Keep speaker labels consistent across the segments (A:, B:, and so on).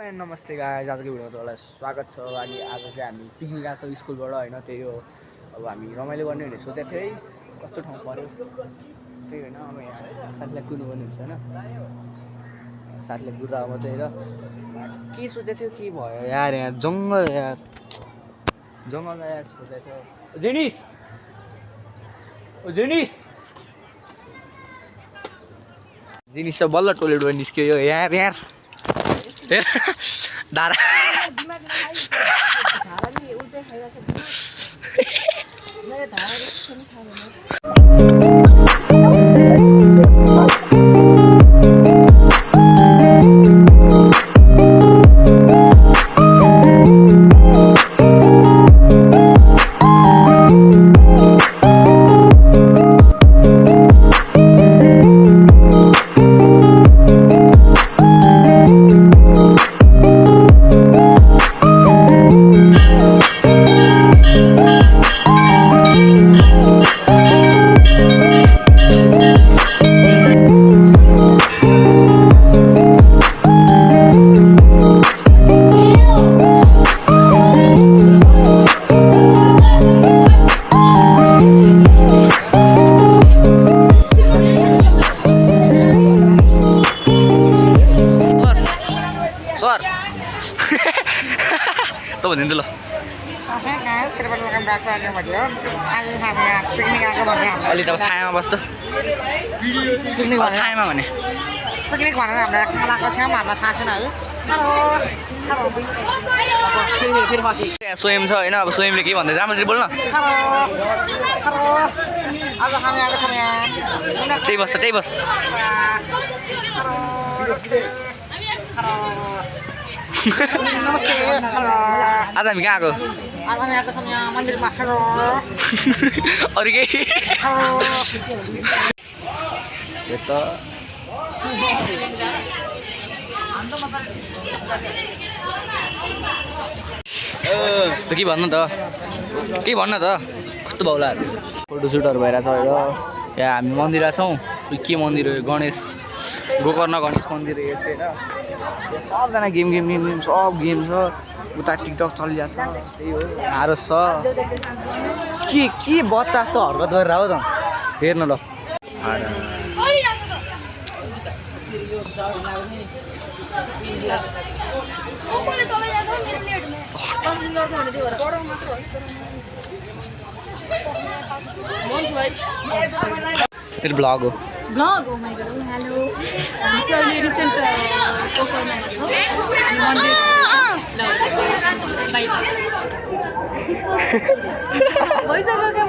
A: नमस्ते गाइस, आजको भिडियोमा तपाईँलाई स्वागत छ। अनि आज चाहिँ हामी पिकनिक आएको छ स्कुलबाट होइन, त्यही हो। अब हामी रमाइलो गर्ने भनेर सोचेको थिएँ है, कस्तो ठाउँ पऱ्यो त्यही होइन। अब यहाँ साथीलाई कुद्नु पर्ने हुन्छ होइन, साथीले कुद्दा अब चाहिँ र के सोचेको थियो के भयो यार, यहाँ जङ्गल यार, जङ्गलमा यार सोचेको थियो। जेनिस जेनिस जेनिस चाहिँ बल्ल टोइलेटबाट निस्क्यो यार यार दारा तो भनिदिनु ल अलि त छायामा बस्छ पिकनिक छायामा भने
B: पिकनिक भनेर हामीलाई खानाको छेउमा हामीलाई थाहा छैन है।
A: स्वयं छ होइन, अब स्वयंले के भन्दैछ राम्ररी बोल्न।
B: आज हामी आएको छौँ यहाँ,
A: त्यही बस्छ त्यही बस। आज हामी कहाँ आएको?
B: आज हामी आएको छौँ यहाँ मन्दिरमा।
A: अरू केही यो त के भन्नु त, के भन्न त, कस्तो बाउलाहरू फोटोसुटहरू भइरहेछ होइन। यहाँ हामी मन्दिर आएको छौँ। के मन्दिर हो? गणेश गोकर्ण गणेश मन्दिर यो चाहिँ होइन। यहाँ सबजना गेम गेम गेम गेम सब गेम छ। उता टिकटक चलिरहेको छ, त्यही हो। हारोस् छ के बच्चा जस्तो हरकत गरेर हो त, हेर्नु ल। मेरो ब्लग हो।
C: Vlog, oh my god, hello. हामी चाहिँ अहिले रिसेन्ट गोकर्णमा छौँ। मन्दिर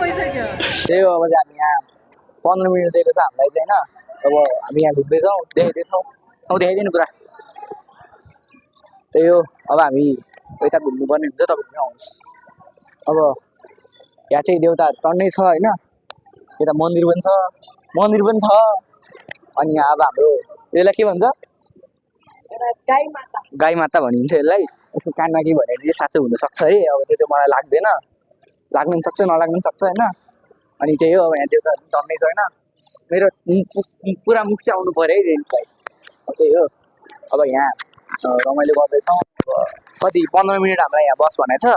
C: भइसक्यो।
A: त्यही हो, अब चाहिँ हामी यहाँ 15 मिनट दिएको छ हामीलाई चाहिँ होइन। अब हामी यहाँ घुम्दैछौँ, देखाइदिन्छौँ ठाउँ देखाइदिनु पुरा। त्यही हो, अब हामी यता घुम्नुपर्ने हुन्छ, तपाईँ पनि आउनुहोस्। अब यहाँ चाहिँ देउताहरू टन्नै छ होइन, यता मन्दिर पनि छ अनि यहाँ अब हाम्रो यसलाई के भन्छ? गाई माता भनिन्छ यसलाई। यसको कानमा के भनेर चाहिँ साँचो हुनसक्छ है, अब त्यो चाहिँ मलाई लाग्दैन, लाग्नु पनि सक्छ नलाग्नु पनि सक्छ होइन। अनि त्यही हो, अब यहाँ देउताहरू टन्नै छ होइन। मेरो पुरा मुख चाहिँ आउनु पऱ्यो है देउतालाई। त्यही हो, अब यहाँ रमाइलो गर्दैछौँ। अब कति 15 मिनट हामीलाई यहाँ बस भनेको छ।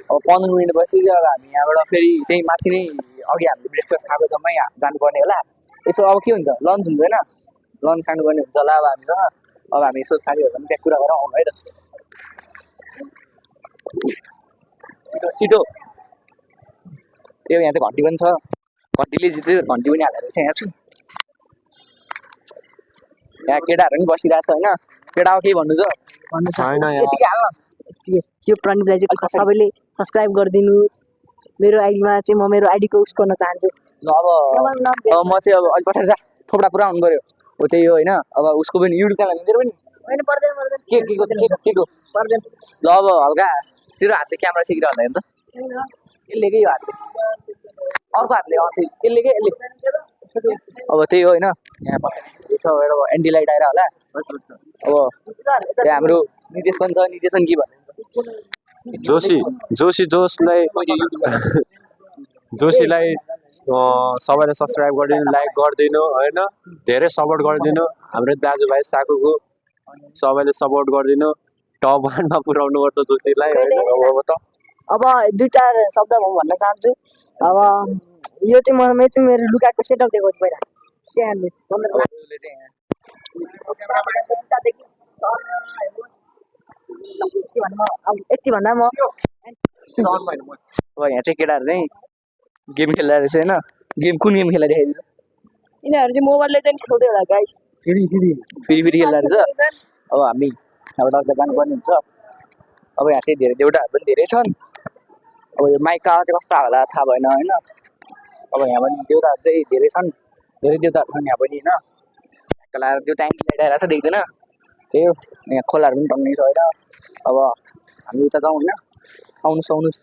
A: अब 15 मिनट बसेपछि अब हामी यहाँबाट फेरि त्यही माथि नै अघि हामीले ब्रेकफास्ट खाएको जम्मै जानुपर्ने होला। यसो अब के हुन्छ, लन्च हुँदैन, लन्च खानुपर्ने हुन्छ होला अब हामीसँग। अब हामी यसो साथीहरूसँग त्यहाँ कुरा गरेर आउनु है त, छिटो छिटो। त्यो यहाँ चाहिँ घन्टी पनि छ, घन्टीले जित्यो, घन्टी पनि हालेर चाहिँ यहाँ छु। यहाँ केटाहरू पनि बसिरहेको छ होइन। केटाको केही भन्नु छ?
B: भन्नु
A: छैन
B: यतिकै हाल्न। यो प्रणीपलाई चाहिँ सबैले सब्सक्राइब गरिदिनुहोस्। मेरो आइडीमा चाहिँ म मेरो आइडीको उस गर्न चाहन्छु।
A: ल अब म चाहिँ अब अलिक पछाडि जा, थोपडा पुरा हुनु पऱ्यो हो। त्यही हो होइन, अब उसको पनि युट्युब च्यानल मेरो पनि
B: होइन, पर्दैन
A: के
B: पर्दैन।
A: ल अब हल्का तेरो हातले क्यामेरा सिकिरह होला हेर्नु त, यसले के यो हातले, अर्को हातले यसले के यसले। अब त्यही हो होइन, यहाँ पछाडि छ एउटा एन्टी लाइट आएर होला। अब त्यहाँ हाम्रो निदेश पनि छ, निदेश पनि के भन्नु
D: जोशीलाई सबैले सब्सक्राइब गरिदिनु, लाइक गरिदिनु होइन, धेरै सपोर्ट गरिदिनु। हाम्रो दाजुभाइ साकुको सबैले सपोर्ट गरिदिनु। टप 1 मा पुर्याउनुपर्छ जोशीलाई होइन अब त
B: अब दुईटा शब्द म भन्न चाहन्छु अब यो चाहिँ म चाहिँ मेरो लुगाको सेटअप देखाउँछु पहिला के हाल्नुहोस् 15 लाख
A: उसले चाहिँ
B: जुत्तादेखि सर हेर्नुहोस् यति भन्दा म
A: अब यहाँ चाहिँ केटाहरू चाहिँ गेम खेल्दा रहेछ होइन गेम कुन गेम खेल्दा देखाइदिनु
B: यिनीहरू चाहिँ मोबाइल लेजेन्ड खेल्दै होला गाइस
A: फेरि खेल्दा रहेछ अब हामी यहाँबाट अर्को जानुपर्ने हुन्छ अब यहाँ चाहिँ धेरै देउटाहरू पनि धेरै छन् अब यो माइकको आवाज चाहिँ कस्तो होला थाहा भएन होइन अब यहाँ पनि देउताहरू चाहिँ धेरै छन् धेरै देउताहरू छन् यहाँ पनि होइन कला देउता ल्याइरहेको छ देख्दैन त्यही हो यहाँ खोलाहरू पनि टङ्नै छ होइन अब हामी उता जाउँ होइन आउनुहोस्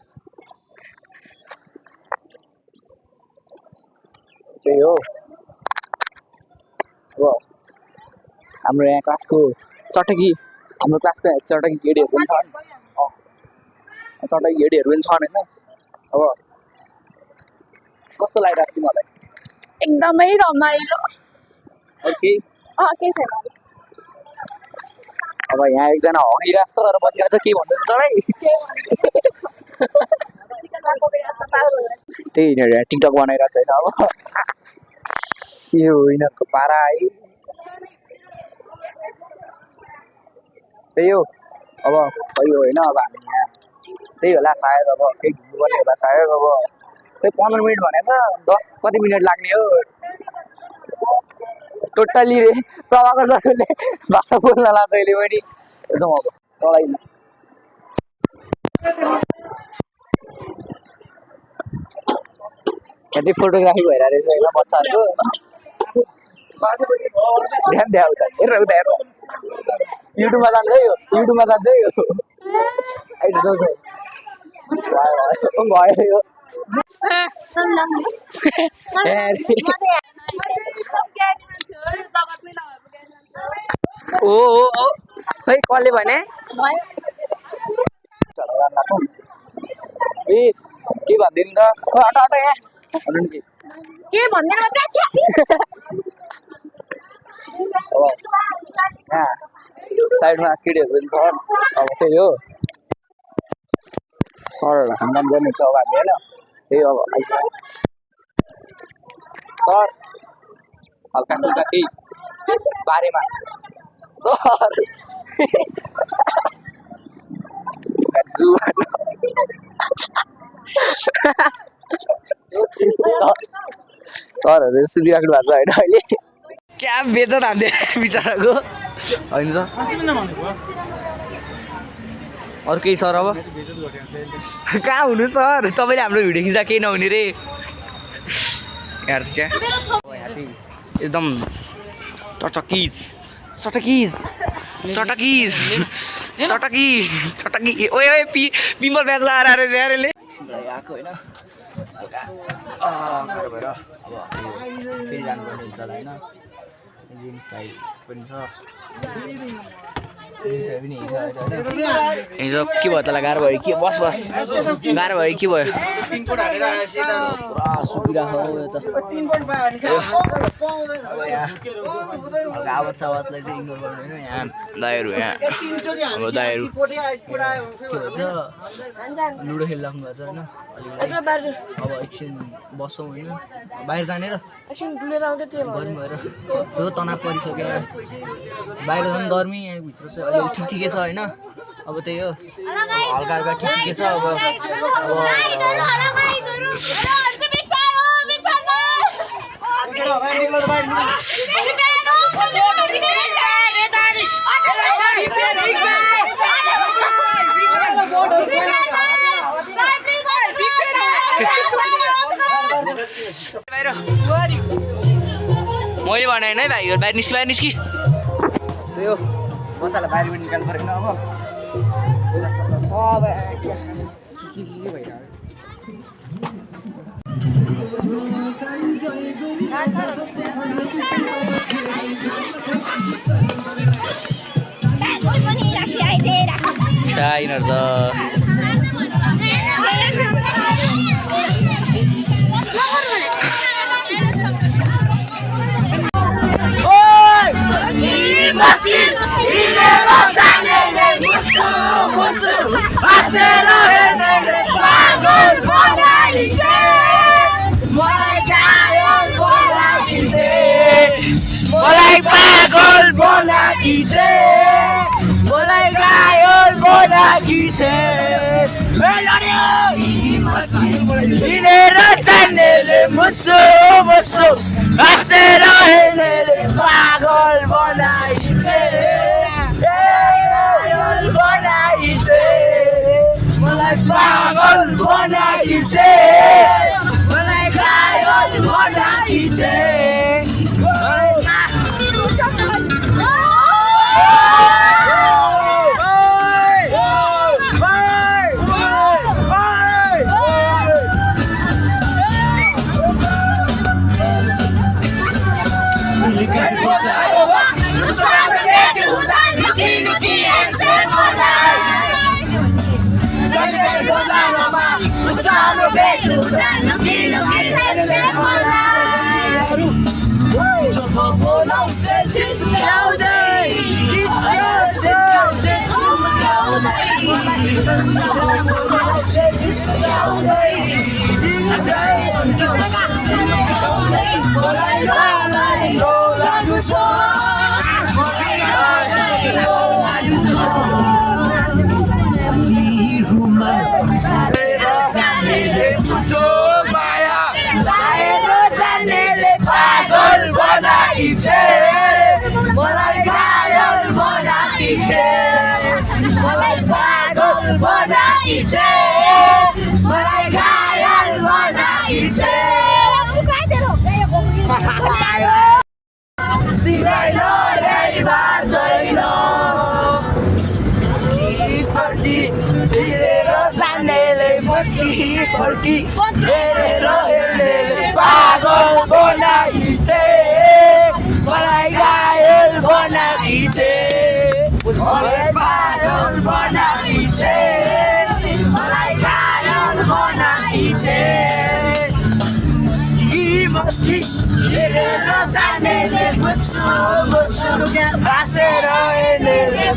A: त्यही हो अब हाम्रो यहाँ क्लासको चटकी हाम्रो क्लासको चटकी केटीहरू पनि छन् चटकी केटीहरू पनि छन् होइन अब कस्तो लागिरहेको तिमीहरूलाई
C: एकदमै रमाइलो
A: ओके
C: केही छैन
A: अब यहाँ एकजना हगिरहेको जस्तो गरेर बसिरहेको छ के भन्दैछ तपाईँ त्यही यिनीहरू यहाँ टिकटक बनाइरहेको छैन अब के हो यिनीहरूको पारा है त्यही हो अब खै हो होइन अब हामी यहाँ त्यही होला सायद अब केही घुम्नुपर्ने होला सायद अब त्यही 15 मिनट भनेछ 10 कति मिनट लाग्ने हो टोटल्ली रे प्रभाकर सरले भाषा बोल्न लाग्छ अहिले पनि जाउँ अब तलै यहाँ चाहिँ फोटोग्राफी भइरहेको रहेछ होइन बच्चाहरूको ध्यान द्या उता हेर युट्युबमा जान्छ है यो युट्युबमा जान्छ है यो भयो यो ओ खै कसले भने प्लिज के भनिदिनु त हट यहाँ
C: के भन्दैन
A: यहाँ साइडमा केटीहरू पनि छ अब त्यही हो सरहरू खानदान गर्ने छ अब हामी होइन त्यही अब आइसक्यो सर हल्का हल्का केही बारेमा सर सरहरू सुतिराख्नु भएको छ होइन अहिले क्या बेचत हान्थ्यो बिचराको होइन सर अरू केही सर अब कहाँ हुनु सर तपाईँले हाम्रो भिडियो खिच्दा केही नहुने रे यहाँ चाहिँ एकदम चटकी ओए पिम्पल प्याज लगाएर आएर चाहिँ यारले आएको होइन घर भएर अब फेरि जानुपर्ने हुन्छ होला होइन जिन्स भाइ पनि छ हिजो के भयो तँलाई गाह्रो भयो के बस गाह्रो भयो के भयो पुरा सुकिरहेको यो त आवाजलाई चाहिँ इग्नोर गर्नु होइन यहाँ दाइहरू यहाँ हाम्रो दाइहरू के भन्छ लुडो खेलिराख्नु भएको छ होइन अब एकछिन बसौँ होइन बाहिर जाने र गर्मी भएर त्यो तनाव परिसक्यो यहाँ बाहिर झन् गर्मी यहाँभित्र चाहिँ अहिले ठिकै छ होइन अब त्यही हो हल्का हल्का ठिकै छ अब मैले भने होइन है भाइ बाहिर निस्कि त्यही हो बच्चालाई बाहिर पनि निकाल्नु परेन अब सब के भइरहेको यिनीहरू मुसु मुसु हाँसेर हेर्नेले पागल बनाइदिन्छे मलाई घायल बनाइदिन्छे मलाई पागल बनाइदिन्छे मलाई घायल बनाइदिन्छे हिँडेर जान्नेले मुसु मुसु हाँसेर हेर्नेले पागल बनाइदिन्छे बनाइदिन्छे मलाई पागल बनाइदिन्छे मलाई घायल बनाइदिन्छे पागल बनाइदिन्छे मलाई घायल बनाइदिन्छे मलाई पागल बनाइदिन्छे मलाई घायल बनाइदिन्छे तिमीलाई नल्याई बाँच्दैन हिँडेर जान्नेले बसी फर्की हेरेर हेर्नेले पागल बनाइदिन्छे मलाई घायल बनाइदिन्छे मलाई पागल बनाइदिन्छे मलाई घायल बनाइदिन्छे मस्ती हेरेर जान्नेले मुसु मुसु हाँसेर हेर्नेले